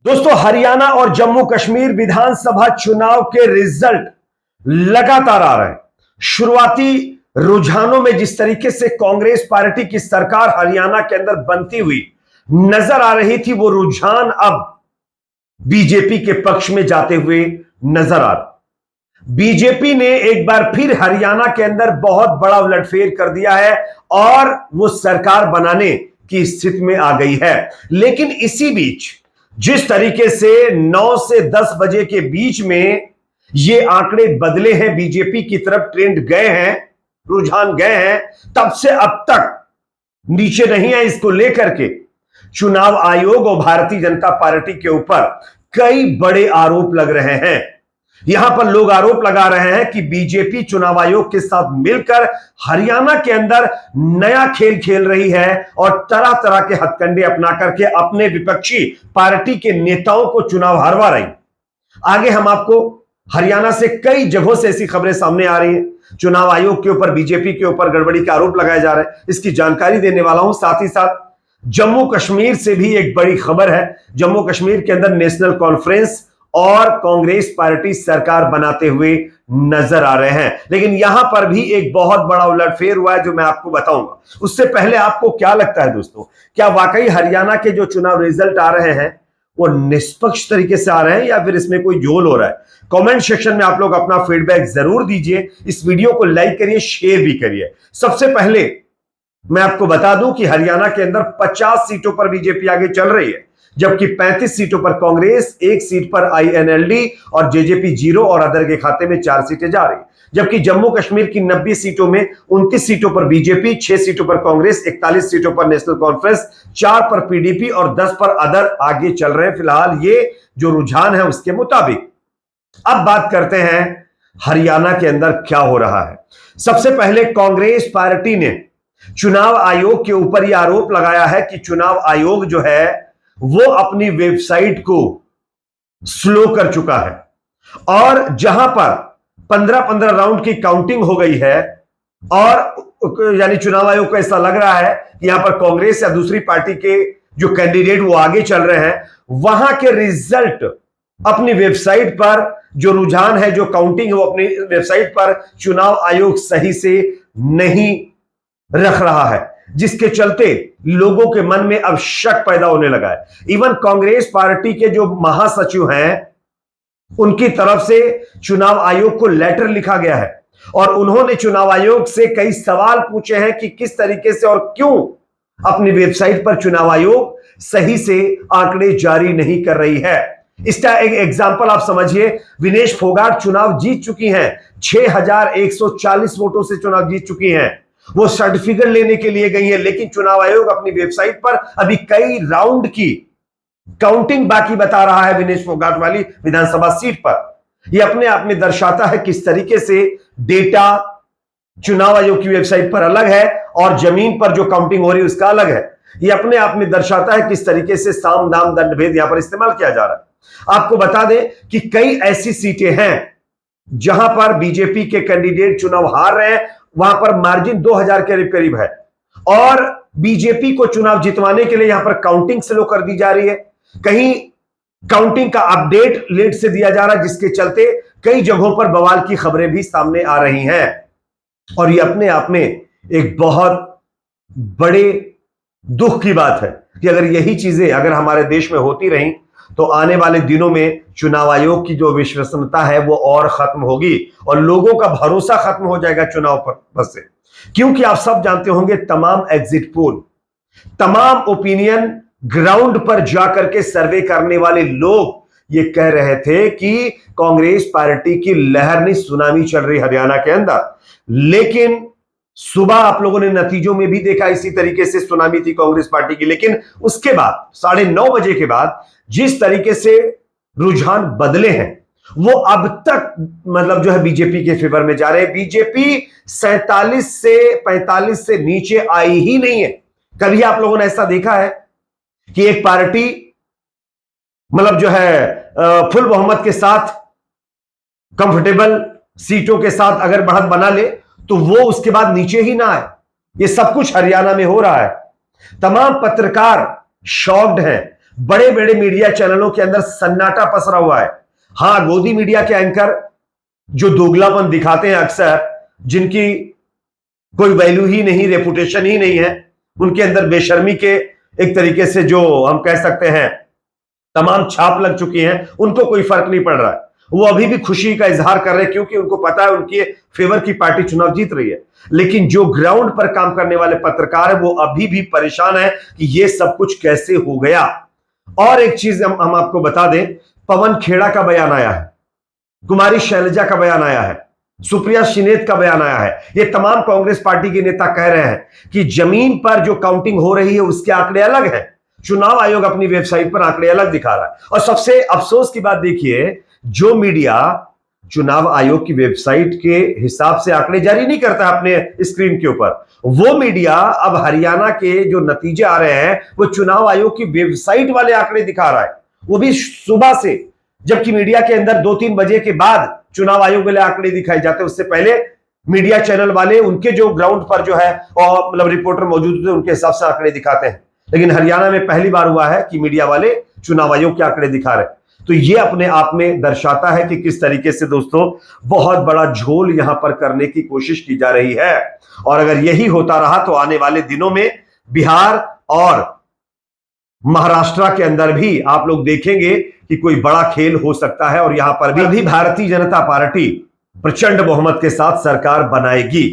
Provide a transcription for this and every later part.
दोस्तों, हरियाणा और जम्मू कश्मीर विधानसभा चुनाव के रिजल्ट लगातार आ रहे हैं। शुरुआती रुझानों में जिस तरीके से कांग्रेस पार्टी की सरकार हरियाणा के अंदर बनती हुई नजर आ रही थी, वो रुझान अब बीजेपी के पक्ष में जाते हुए नजर आ रहा। बीजेपी ने एक बार फिर हरियाणा के अंदर बहुत बड़ा उलटफेर कर दिया है और वो सरकार बनाने की स्थिति में आ गई है। लेकिन इसी बीच जिस तरीके से 9 से 10 बजे के बीच में ये आंकड़े बदले हैं, बीजेपी की तरफ ट्रेंड गए हैं, रुझान गए हैं, तब से अब तक नीचे नहीं है। इसको लेकर के चुनाव आयोग और भारतीय जनता पार्टी के ऊपर कई बड़े आरोप लग रहे हैं। यहां पर लोग आरोप लगा रहे हैं कि बीजेपी चुनाव आयोग के साथ मिलकर हरियाणा के अंदर नया खेल खेल रही है और तरह तरह के हथकंडे अपना करके अपने विपक्षी पार्टी के नेताओं को चुनाव हरवा रही। आगे हम आपको हरियाणा से कई जगहों से ऐसी खबरें सामने आ रही हैं, चुनाव आयोग के ऊपर, बीजेपी के ऊपर गड़बड़ी के आरोप लगाए जा रहे हैं, इसकी जानकारी देने वाला हूं। साथ ही साथ जम्मू कश्मीर से भी एक बड़ी खबर है। जम्मू कश्मीर के अंदर नेशनल कॉन्फ्रेंस और कांग्रेस पार्टी सरकार बनाते हुए नजर आ रहे हैं, लेकिन यहां पर भी एक बहुत बड़ा उलटफेर हुआ है जो मैं आपको बताऊंगा। उससे पहले आपको क्या लगता है दोस्तों, क्या वाकई हरियाणा के जो चुनाव रिजल्ट आ रहे हैं वो निष्पक्ष तरीके से आ रहे हैं या फिर इसमें कोई झोल हो रहा है? कमेंट सेक्शन में आप लोग अपना फीडबैक जरूर दीजिए। इस वीडियो को लाइक करिए, शेयर भी करिए। सबसे पहले मैं आपको बता दूं कि हरियाणा के अंदर 50 सीटों पर बीजेपी आगे चल रही है, जबकि 35 सीटों पर कांग्रेस, 1 सीट पर आईएनएलडी और जेजेपी 0 और अदर के खाते में 4 सीटें जा रही। जबकि जम्मू कश्मीर की 90 सीटों में 29 सीटों पर बीजेपी, 6 सीटों पर कांग्रेस, 41 सीटों पर नेशनल कॉन्फ्रेंस, 4 पर पीडीपी और 10 पर अदर आगे चल रहे हैं। फिलहाल ये जो रुझान है उसके मुताबिक। अब बात करते हैं हरियाणा के अंदर क्या हो रहा है। सबसे पहले कांग्रेस पार्टी ने चुनाव आयोग के ऊपर यह आरोप लगाया है कि चुनाव आयोग जो है वो अपनी वेबसाइट को स्लो कर चुका है और जहां पर 15-15 राउंड की काउंटिंग हो गई है और यानी चुनाव आयोग को ऐसा लग रहा है कि यहां पर कांग्रेस या दूसरी पार्टी के जो कैंडिडेट वो आगे चल रहे हैं, वहां के रिजल्ट अपनी वेबसाइट पर जो रुझान है, जो काउंटिंग है, वो अपनी वेबसाइट पर चुनाव आयोग सही से नहीं रख रहा है, जिसके चलते लोगों के मन में अब शक पैदा होने लगा है। इवन कांग्रेस पार्टी के जो महासचिव हैं उनकी तरफ से चुनाव आयोग को लेटर लिखा गया है और उन्होंने चुनाव आयोग से कई सवाल पूछे हैं कि किस तरीके से और क्यों अपनी वेबसाइट पर चुनाव आयोग सही से आंकड़े जारी नहीं कर रही है। इसका एक एग्जांपल आप समझिए। विनेश फोगाट चुनाव जीत चुकी हैं, 6140 वोटों से चुनाव जीत चुकी हैं। वो सर्टिफिकेट लेने के लिए गई है, लेकिन चुनाव आयोग अपनी वेबसाइट पर अभी कई राउंड की काउंटिंग बाकी बता रहा है विनेश फोगाट वाली विधानसभा सीट पर। यह अपने आप में दर्शाता है किस तरीके से डेटा चुनाव आयोग की वेबसाइट पर अलग है और जमीन पर जो काउंटिंग हो रही है उसका अलग है। यह अपने आप में दर्शाता है किस तरीके से साम दाम दंड भेद यहां पर इस्तेमाल किया जा रहा है। आपको बता दें कि कई ऐसी सीटें हैं जहां पर बीजेपी के कैंडिडेट चुनाव हार रहे हैं, वहां पर मार्जिन 2000 के करीब है और बीजेपी को चुनाव जितवाने के लिए यहां पर काउंटिंग स्लो कर दी जा रही है। कहीं काउंटिंग का अपडेट लेट से दिया जा रहा है, जिसके चलते कई जगहों पर बवाल की खबरें भी सामने आ रही हैं और यह अपने आप में एक बहुत बड़े दुख की बात है कि अगर यही चीजें अगर हमारे देश में होती रहीं तो आने वाले दिनों में चुनाव आयोग की जो विश्वसनीयता है वो और खत्म होगी और लोगों का भरोसा खत्म हो जाएगा चुनाव पर से। क्योंकि आप सब जानते होंगे, तमाम एग्जिट पोल, तमाम ओपिनियन ग्राउंड पर जाकर के सर्वे करने वाले लोग ये कह रहे थे कि कांग्रेस पार्टी की लहर नहीं, सुनामी चल रही हरियाणा के अंदर। लेकिन सुबह आप लोगों ने नतीजों में भी देखा इसी तरीके से सुनामी थी कांग्रेस पार्टी की। लेकिन उसके बाद 9:30 बजे के बाद जिस तरीके से रुझान बदले हैं वो अब तक मतलब जो है बीजेपी के फेवर में जा रहे हैं। बीजेपी 47 से 45 से नीचे आई ही नहीं है। कभी आप लोगों ने ऐसा देखा है कि एक पार्टी मतलब जो है फुल बहुमत के साथ, कंफर्टेबल सीटों के साथ अगर बढ़त बना ले तो वो उसके बाद नीचे ही ना आए? ये सब कुछ हरियाणा में हो रहा है। तमाम पत्रकार शॉक्ड हैं, बड़े बड़े मीडिया चैनलों के अंदर सन्नाटा पसरा हुआ है। हां, गोदी मीडिया के एंकर जो दोगलापन दिखाते हैं अक्सर, जिनकी कोई वैल्यू ही नहीं, रेपुटेशन ही नहीं है, उनके अंदर बेशर्मी के एक तरीके से जो हम कह सकते हैं तमाम छाप लग चुकी हैं, उनको कोई फर्क नहीं पड़ रहा है। वो अभी भी खुशी का इजहार कर रहे हैं क्योंकि उनको पता है उनके फेवर की पार्टी चुनाव जीत रही है। लेकिन जो ग्राउंड पर काम करने वाले पत्रकार है वो अभी भी परेशान है कि ये सब कुछ कैसे हो गया। और एक चीज हम आपको बता दें, पवन खेड़ा का बयान आया है, कुमारी शैलजा का बयान आया है, सुप्रिया शिनेत का बयान आया है। ये तमाम कांग्रेस पार्टी के नेता कह रहे हैं कि जमीन पर जो काउंटिंग हो रही है उसके आंकड़े अलग हैं। चुनाव आयोग अपनी वेबसाइट पर आंकड़े अलग दिखा रहा है। और सबसे अफसोस की बात देखिए, जो मीडिया चुनाव आयोग की वेबसाइट के हिसाब से आंकड़े जारी नहीं करता अपने स्क्रीन के ऊपर, वो मीडिया अब हरियाणा के जो नतीजे आ रहे हैं वो चुनाव आयोग की वेबसाइट वाले आंकड़े दिखा रहा है, वो भी सुबह से। जबकि मीडिया के अंदर 2-3 बजे के बाद चुनाव आयोग वाले आंकड़े दिखाए जाते हैं, उससे पहले मीडिया चैनल वाले उनके जो ग्राउंड पर जो है और मतलब रिपोर्टर मौजूद होते हैं उनके हिसाब से आंकड़े दिखाते हैं। लेकिन हरियाणा में पहली बार हुआ है कि मीडिया वाले चुनाव आयोग के आंकड़े दिखा रहे हैं। तो यह अपने आप में दर्शाता है कि किस तरीके से दोस्तों बहुत बड़ा झोल यहां पर करने की कोशिश की जा रही है। और अगर यही होता रहा तो आने वाले दिनों में बिहार और महाराष्ट्र के अंदर भी आप लोग देखेंगे कि कोई बड़ा खेल हो सकता है और यहां पर भी भारतीय जनता पार्टी प्रचंड बहुमत के साथ सरकार बनाएगी।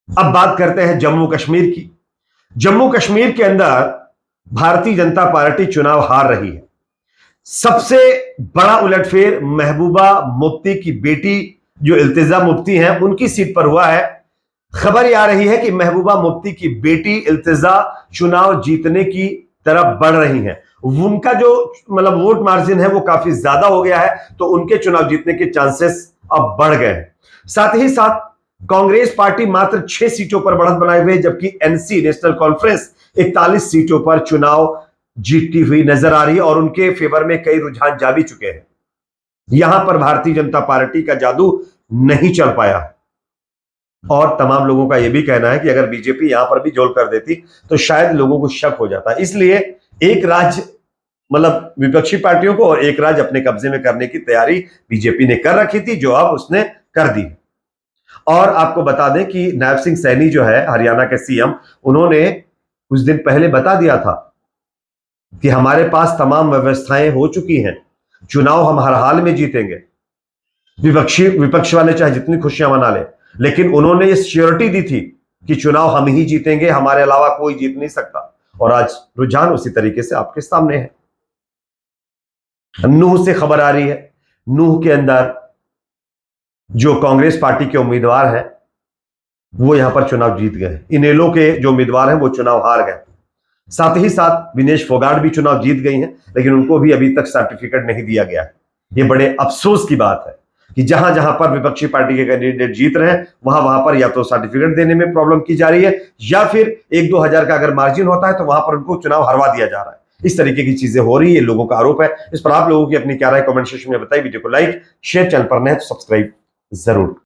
अब बात करते हैं जम्मू कश्मीर की। जम्मू कश्मीर के अंदर भारतीय जनता पार्टी चुनाव हार रही है। सबसे बड़ा उलटफेर महबूबा मुफ्ती की बेटी जो इल्तिजा मुफ्ती हैं उनकी सीट पर हुआ है। खबर यह आ रही है कि महबूबा मुफ्ती की बेटी इल्तिजा चुनाव जीतने की तरफ बढ़ रही हैं। उनका जो मतलब वोट मार्जिन है वो काफी ज्यादा हो गया है, तो उनके चुनाव जीतने के चांसेस अब बढ़ गए हैं। साथ ही साथ कांग्रेस पार्टी मात्र 6 सीटों पर बढ़त बनाए हुए, जबकि एनसी नेशनल कॉन्फ्रेंस 41 सीटों पर चुनाव जीतती हुई नजर आ रही है और उनके फेवर में कई रुझान जा भी चुके हैं। यहां पर भारतीय जनता पार्टी का जादू नहीं चल पाया और तमाम लोगों का यह भी कहना है कि अगर बीजेपी यहां पर भी जोल कर देती तो शायद लोगों को शक हो जाता। इसलिए एक राज्य मतलब विपक्षी पार्टियों को और एक राज्य अपने कब्जे में करने की तैयारी बीजेपी ने कर रखी थी, जो अब उसने कर दी। और आपको बता दें कि नायब सिंह सैनी जो है हरियाणा के सीएम, उन्होंने कुछ दिन पहले बता दिया था कि हमारे पास तमाम व्यवस्थाएं हो चुकी हैं, चुनाव हम हर हाल में जीतेंगे। विपक्ष वाले चाहे जितनी खुशियां मना ले, लेकिन उन्होंने ये श्योरिटी दी थी कि चुनाव हम ही जीतेंगे, हमारे अलावा कोई जीत नहीं सकता। और आज रुझान उसी तरीके से आपके सामने है। नूह से खबर आ रही है, नूह के अंदर जो कांग्रेस पार्टी के उम्मीदवार हैं वो यहां पर चुनाव जीत गए। इनेलो के जो उम्मीदवार हैं वो चुनाव हार गए। साथ ही साथ विनेश फोगाट भी चुनाव जीत गई हैं, लेकिन उनको भी अभी तक सर्टिफिकेट नहीं दिया गया है। ये बड़े अफसोस की बात है कि जहां जहां पर विपक्षी पार्टी के कैंडिडेट जीत रहे हैं वहां पर या तो सर्टिफिकेट देने में प्रॉब्लम की जा रही है, या फिर 1-2 हजार का अगर मार्जिन होता है तो वहां पर उनको चुनाव हरवा दिया जा रहा है। इस तरीके की चीजें हो रही है, लोगों का आरोप है। इस पर आप लोगों की अपनी क्या राय कमेंट सेक्शन में बताइए। वीडियो को लाइक शेयर, चैनल पर नए तो सब्सक्राइब जरूर।